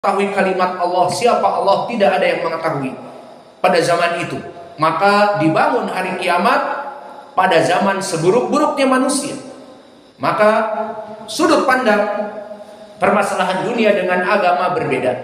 mengetahui kalimat Allah, siapa Allah, tidak ada yang mengetahui pada zaman itu. Maka dibangun hari kiamat pada zaman seburuk-buruknya manusia. Maka sudut pandang permasalahan dunia dengan agama berbeda.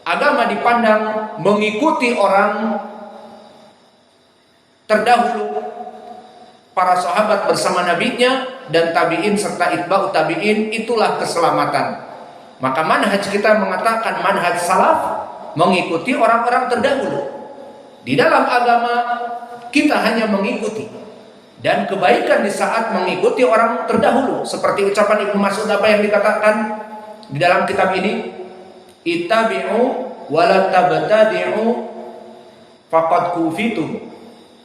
Agama dipandang mengikuti orang terdahulu, para sahabat bersama nabinya dan tabi'in serta itba'ut tabi'in, itulah keselamatan. Maka manhaj kita mengatakan manhaj salaf, mengikuti orang-orang terdahulu. Di dalam agama kita hanya mengikuti, dan kebaikan di saat mengikuti orang terdahulu. Seperti ucapan Ibnu Mas'ud apa yang dikatakan di dalam kitab ini, ittabi'u wa la tabtadi'u faqad kufitum.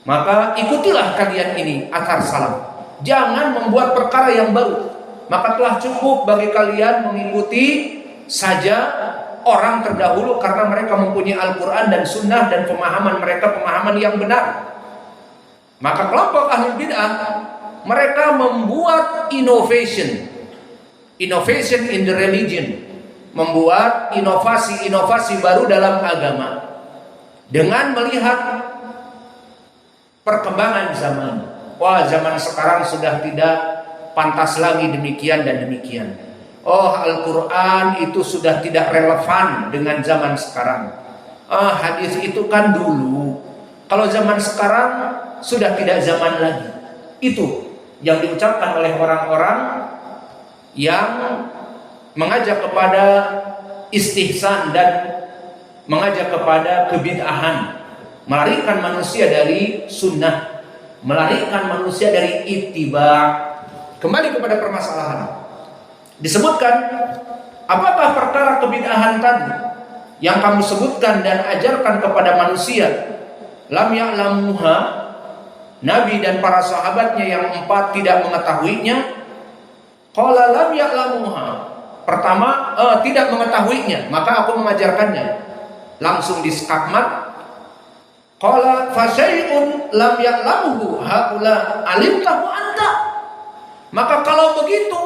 Maka ikutilah kalian ini athar salaf, jangan membuat perkara yang baru. Maka telah cukup bagi kalian mengikuti saja orang terdahulu, karena mereka mempunyai Al-Quran dan Sunnah, dan pemahaman mereka pemahaman yang benar. Maka kelompok Ahlul Bid'ah, mereka membuat innovation in the religion, membuat inovasi baru dalam agama dengan melihat perkembangan zaman. Wah, zaman sekarang sudah tidak pantas lagi demikian dan demikian. Oh, Al-Quran itu sudah tidak relevan dengan zaman sekarang. Hadis itu kan dulu. Kalau zaman sekarang sudah tidak zaman lagi. Itu yang diucapkan oleh orang-orang yang mengajak kepada istihsan dan mengajak kepada kebid'ahan, melarikan manusia dari sunnah, melarikan manusia dari ittiba'. Kembali kepada permasalahan. Disebutkan, apakah perkara kebid'ahan tadi yang kamu sebutkan dan ajarkan kepada manusia, lam ya'lamuha, Nabi dan para sahabatnya yang 4 tidak mengetahuinya? Qala lam ya'lamuha. Pertama, tidak mengetahuinya, maka aku mengajarkannya. Langsung diskakmat. Qala fa syai'un lam ya'lamuhu haula alimtahu anta. Maka kalau begitu,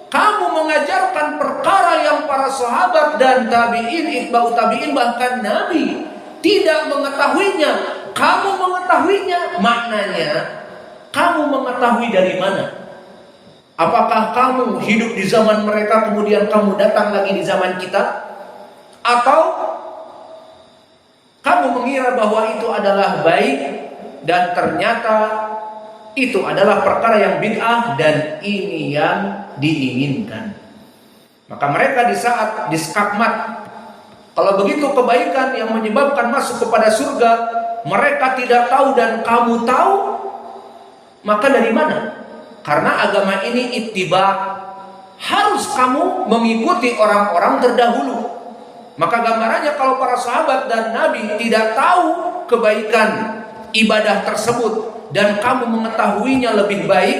kamu mengajarkan perkara yang para sahabat dan tabi'in, itba'ut tabi'in, bahkan Nabi tidak mengetahuinya, kamu mengetahuinya. Maknanya, kamu mengetahui dari mana? Apakah kamu hidup di zaman mereka, kemudian kamu datang lagi di zaman kita? Atau kamu mengira bahwa itu adalah baik, dan ternyata itu adalah perkara yang bid'ah, dan ini yang diinginkan. Maka mereka di saat diskakmat, kalau begitu kebaikan yang menyebabkan masuk kepada surga mereka tidak tahu dan kamu tahu, maka dari mana? Karena agama ini ittiba', harus kamu mengikuti orang-orang terdahulu. Maka gambarannya kalau para sahabat dan Nabi tidak tahu kebaikan ibadah tersebut dan kamu mengetahuinya lebih baik,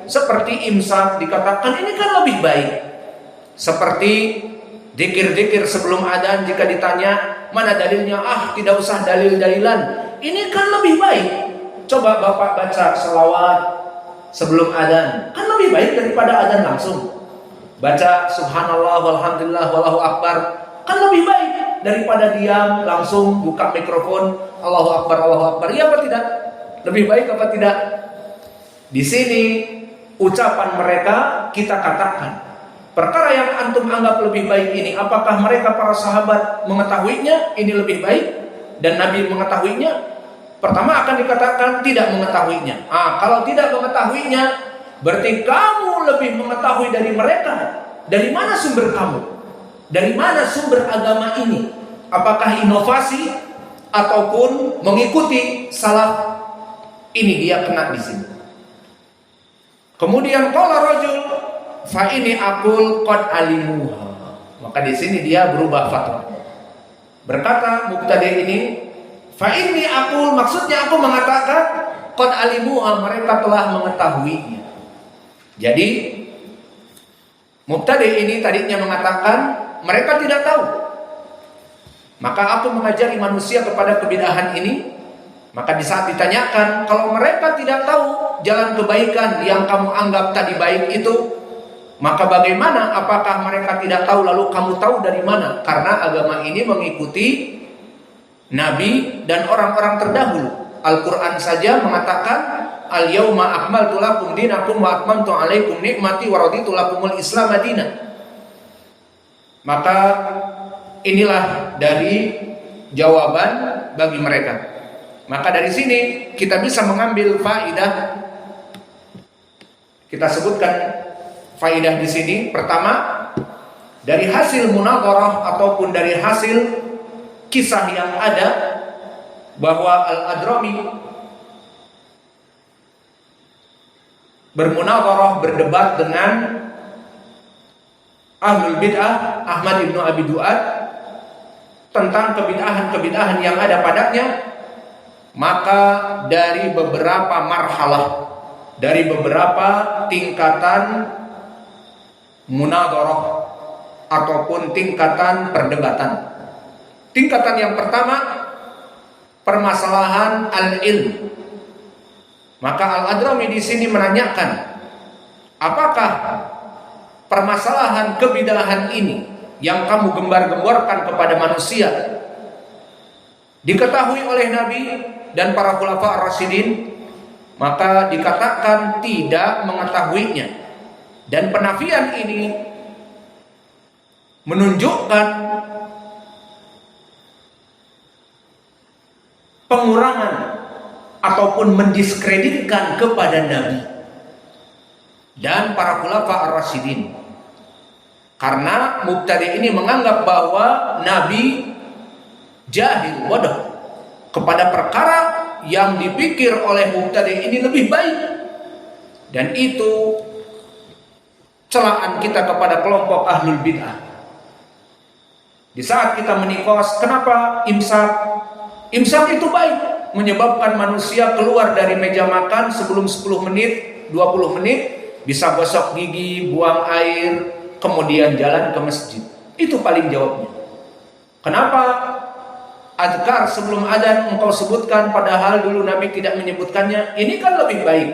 seperti imsak dikatakan ini kan lebih baik. Seperti zikir-zikir sebelum adzan, jika ditanya mana dalilnya, tidak usah dalil-dalilan, ini kan lebih baik. Coba Bapak baca selawat sebelum adzan, kan lebih baik daripada adzan langsung. Baca subhanallah walhamdulillah wallahu akbar, kan lebih baik daripada diam langsung buka mikrofon Allahu akbar Allahu akbar. Iya apa tidak? Lebih baik apa tidak? Di sini ucapan mereka kita katakan, perkara yang antum anggap lebih baik ini, apakah mereka para sahabat mengetahuinya ini lebih baik dan Nabi mengetahuinya? Pertama akan dikatakan tidak mengetahuinya. Kalau tidak mengetahuinya, berarti kamu lebih mengetahui dari mereka. Dari mana sumber kamu? Dari mana sumber agama ini? Apakah inovasi ataupun mengikuti salaf? Ini dia kena di sini. Kemudian qala rajul fa ini aqul qad alimuha. Maka di sini dia berubah fatwa. Berkata mubtadi ini, fa ini aqul, maksudnya aku mengatakan qad alimuha, mereka telah mengetahuinya. Jadi mubtadi ini tadinya mengatakan mereka tidak tahu. Maka aku mengajari manusia kepada kebid'ahan ini. Maka di saat ditanyakan, kalau mereka tidak tahu jalan kebaikan yang kamu anggap tadi baik itu, Maka bagaimana? Apakah mereka tidak tahu lalu kamu tahu dari mana? Karena agama ini mengikuti Nabi dan orang-orang terdahulu. Al-Quran saja mengatakan al-yauma akmaltu lakum dinakum wa atmamtu alaikum nikmati wa raditu lakumul Islam madinah. Maka inilah dari jawaban bagi mereka. Maka dari sini kita bisa mengambil faidah. Kita sebutkan faidah di sini. Pertama, dari hasil munadharah ataupun dari hasil kisah yang ada bahwa Al-Adrami bermunadharah, berdebat dengan Ahlul Bid'ah Ahmad ibnu Abi Du'ad tentang kebid'ahan-kebid'ahan yang ada padanya. Maka dari beberapa marhalah, dari beberapa tingkatan munadharah ataupun tingkatan perdebatan. Tingkatan yang pertama, permasalahan al-ilm. Maka Al-Adrami di sini menanyakan, apakah permasalahan kebid'ahan ini yang kamu gembar-gemborkan kepada manusia diketahui oleh Nabi dan para khulafa ar-rasyidin? Maka dikatakan tidak mengetahuinya. Dan penafian ini menunjukkan pengurangan ataupun mendiskreditkan kepada Nabi dan para khulafa ar-rasyidin. Karena mubtadi ini menganggap bahwa Nabi jahil, bodoh kepada perkara yang dipikir oleh mubtadi ini lebih baik. Dan itu celaan kita kepada kelompok ahlul bid'ah. Di saat kita menikos, kenapa imsak? Imsak itu baik, menyebabkan manusia keluar dari meja makan sebelum 10 menit, 20 menit, bisa gosok gigi, buang air, kemudian jalan ke masjid. Itu paling jawabnya. Kenapa adkar sebelum adzan engkau sebutkan padahal dulu Nabi tidak menyebutkannya? Ini kan lebih baik.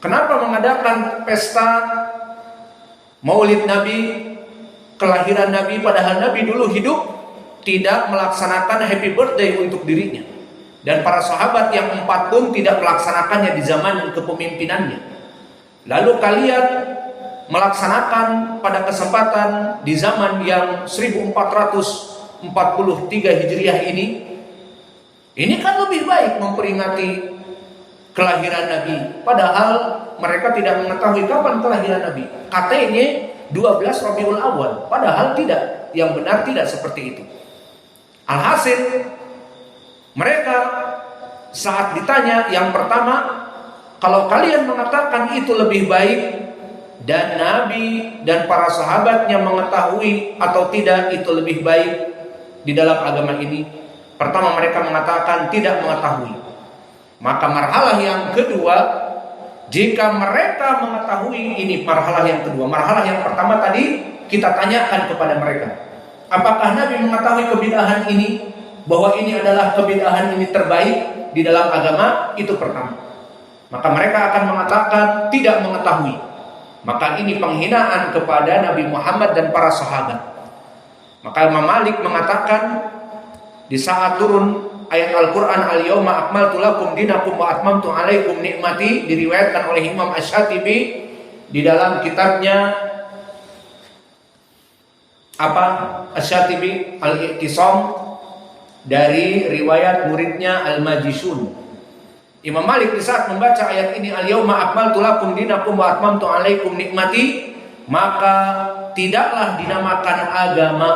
Kenapa mengadakan pesta Maulid Nabi, kelahiran Nabi, padahal Nabi dulu hidup tidak melaksanakan happy birthday untuk dirinya, dan para sahabat yang 4 pun tidak melaksanakannya di zaman kepemimpinannya. Lalu kalian melaksanakan pada kesempatan di zaman yang 1443 Hijriah ini kan lebih baik memperingati kelahiran Nabi, padahal mereka tidak mengetahui kapan kelahiran Nabi. Katanya 12 Rabiul Awal, padahal tidak. Yang benar tidak seperti itu. Alhasil mereka saat ditanya yang pertama, kalau kalian mengatakan itu lebih baik dan Nabi dan para sahabatnya mengetahui atau tidak itu lebih baik di dalam agama ini, pertama mereka mengatakan tidak mengetahui. Maka marhalah yang kedua, jika mereka mengetahui, ini marhalah yang kedua. Marhalah yang pertama tadi kita tanyakan kepada mereka, apakah Nabi mengetahui kebid'ahan ini, bahwa ini adalah kebid'ahan ini terbaik di dalam agama? Itu pertama. Maka mereka akan mengatakan tidak mengetahui. Maka ini penghinaan kepada Nabi Muhammad dan para sahabat. Maka Imam Malik mengatakan di saat turun ayat Al-Quran al-yawma akmaltu lakum dinakum wa atmamtu alaikum nikmati, diriwayatkan oleh Imam Asy-Syatibi di dalam kitabnya Asy-Syatibi Al-I'tisam dari riwayat muridnya Al-Majishun. Imam Malik di saat membaca ayat ini al-yawma akmaltu lakum dinakum wa atmamtu alaikum nikmati, maka tidaklah dinamakan agama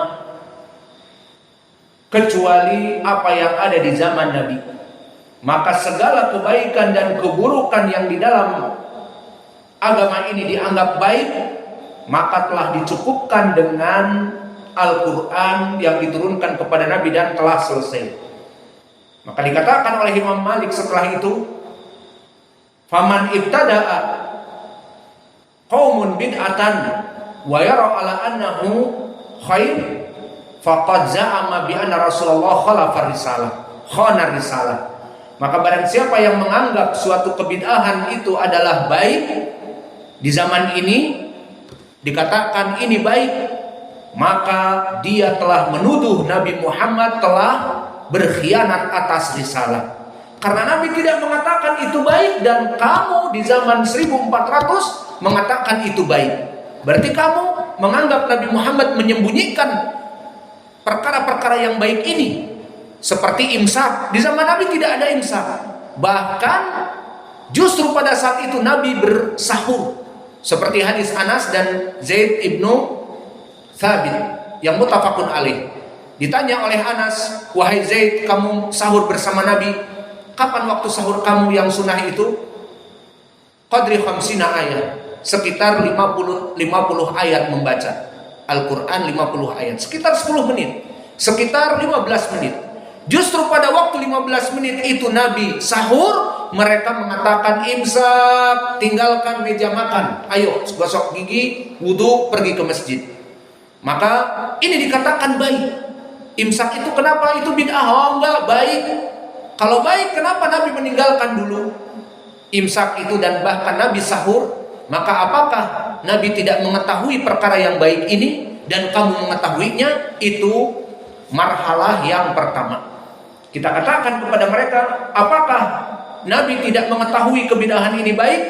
kecuali apa yang ada di zaman Nabi. Maka segala kebaikan dan keburukan yang di dalam agama ini dianggap baik, maka telah dicukupkan dengan Al-Quran yang diturunkan kepada Nabi dan telah selesai. Maka dikatakan oleh Imam Malik setelah itu, faman ibtada'a qaumun bid'atan wa yara ala annahu khair faqad za'ama bi anna Rasulullah khana risalah. Maka barang siapa yang menganggap suatu kebid'ahan itu adalah baik di zaman ini, dikatakan ini baik, maka dia telah menuduh Nabi Muhammad telah berkhianat atas risalah. Karena Nabi tidak mengatakan itu baik dan kamu di zaman 1400 mengatakan itu baik. Berarti kamu menganggap Nabi Muhammad menyembunyikan perkara-perkara yang baik ini. Seperti imsak, di zaman Nabi tidak ada imsak. Bahkan justru pada saat itu Nabi bersahur. Seperti hadis Anas dan Zaid ibnu Thabit yang muttafaqun alaih. Ditanya oleh Anas, wahai Zaid, kamu sahur bersama Nabi, kapan waktu sahur kamu yang sunnah itu? Qadri khamsina ayat, sekitar 50 ayat membaca Al-Quran, 50 ayat, sekitar 10 menit, sekitar 15 menit. Justru pada waktu 15 menit itu Nabi sahur, mereka mengatakan imsak, tinggalkan meja makan, ayo gosok gigi, wudu, pergi ke masjid. Maka ini dikatakan baik. Imsak itu kenapa itu bid'ah? Oh enggak, baik. Kalau baik kenapa Nabi meninggalkan dulu imsak itu dan bahkan Nabi sahur? Maka apakah Nabi tidak mengetahui perkara yang baik ini dan kamu mengetahuinya? Itu marhalah yang pertama. Kita katakan kepada mereka, apakah Nabi tidak mengetahui kebidahan ini baik?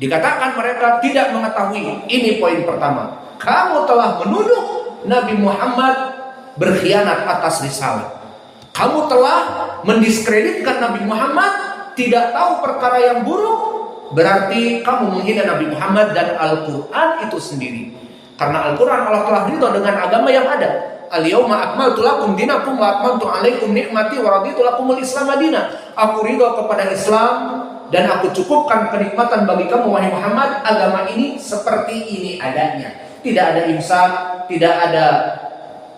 Dikatakan mereka tidak mengetahui. Ini poin pertama. Kamu telah menuduh Nabi Muhammad berkhianat atas risalah. Kamu telah mendiskreditkan Nabi Muhammad, tidak tahu perkara yang buruk. Berarti kamu menghina Nabi Muhammad dan Al-Quran itu sendiri. Karena Al-Quran Allah telah ridho dengan agama yang ada. Al-yawma akmaltu lakum dinakum wa atmamtu alaikum ni'mati wa raditu lakumul Islam madina. Aku ridho kepada Islam dan aku cukupkan kenikmatan bagi kamu wahai Muhammad. Agama ini seperti ini adanya. Tidak ada imsak, tidak ada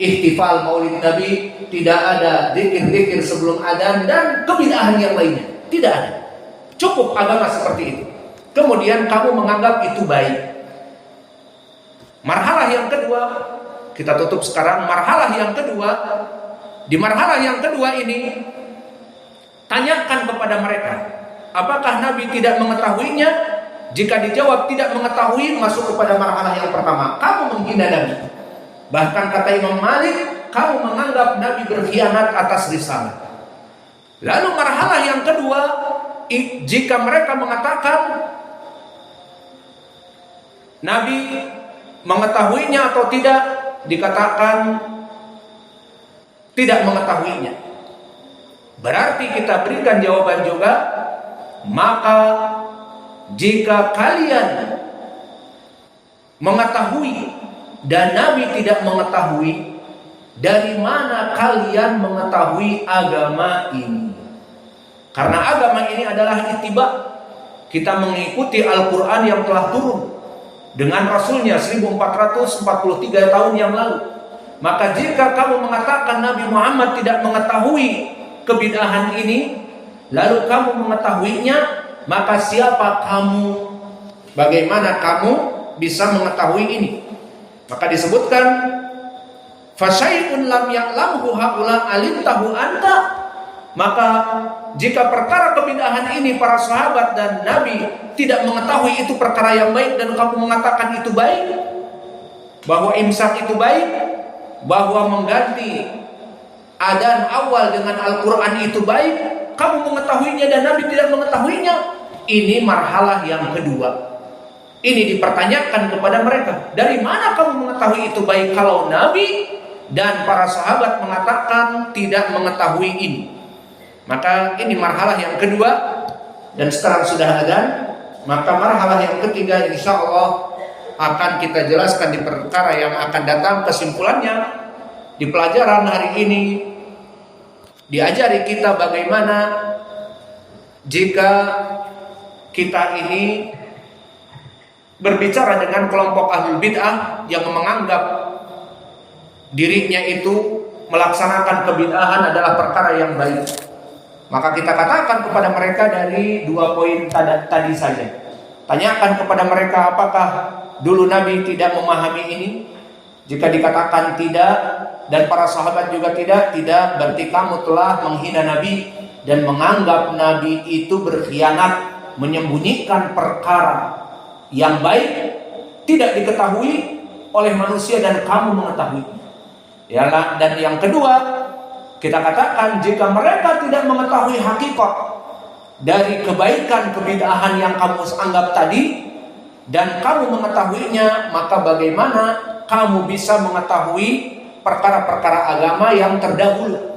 ihtifal maulid Nabi, tidak ada zikir-zikir sebelum adzan dan kebid'ahan yang lainnya. Tidak ada. Cukup agama seperti itu. Kemudian kamu menganggap itu baik. Marhalah yang kedua, kita tutup sekarang marhalah yang kedua. Di marhalah yang kedua ini, tanyakan kepada mereka, apakah Nabi tidak mengetahuinya? Jika dijawab tidak mengetahui, masuk kepada marhalah yang pertama. Kamu menghina Nabi. Bahkan kata Imam Malik, kamu menganggap Nabi berkhianat atas risalah. Lalu marhalah yang kedua, jika mereka mengatakan Nabi mengetahuinya atau tidak, dikatakan tidak mengetahuinya. Berarti kita berikan jawaban juga, maka jika kalian mengetahui dan Nabi tidak mengetahui, dari mana kalian mengetahui agama ini? Karena agama ini adalah ittiba. Kita mengikuti Al-Quran yang telah turun dengan Rasulnya 1443 tahun yang lalu. Maka jika kamu mengatakan Nabi Muhammad tidak mengetahui kebid'ahan ini, lalu kamu mengetahuinya, maka siapa kamu? Bagaimana kamu bisa mengetahui ini? Maka disebutkan, fasyai'un lam ya'lamhu haula alimtahu anta. Maka jika perkara kebid'ahan ini para sahabat dan Nabi tidak mengetahui itu perkara yang baik dan kamu mengatakan itu baik, bahwa imsak itu baik, bahwa mengganti adzan awal dengan Al-Quran itu baik, kamu mengetahuinya dan Nabi tidak mengetahuinya, ini marhalah yang kedua. Ini dipertanyakan kepada mereka, dari mana kamu mengetahui itu baik kalau Nabi dan para sahabat mengatakan tidak mengetahui ini? Maka ini marhalah yang kedua. Dan sekarang sudah adzan, maka marhalah yang ketiga insya Allah akan kita jelaskan di perkara yang akan datang. Kesimpulannya, di pelajaran hari ini diajari kita bagaimana jika kita ini berbicara dengan kelompok ahlul bid'ah yang menganggap dirinya itu melaksanakan kebid'ahan adalah perkara yang baik. Maka kita katakan kepada mereka dari dua poin tadi saja. Tanyakan kepada mereka, apakah dulu Nabi tidak memahami ini? Jika dikatakan tidak dan para sahabat juga tidak, berarti kamu telah menghina Nabi dan menganggap Nabi itu berkhianat, menyembunyikan perkara yang baik, tidak diketahui oleh manusia dan kamu mengetahui. Yalah, dan yang kedua, kita katakan jika mereka tidak mengetahui hakikat dari kebaikan kebid'ahan yang kamu anggap tadi dan kamu mengetahuinya, maka bagaimana kamu bisa mengetahui perkara-perkara agama yang terdahulu?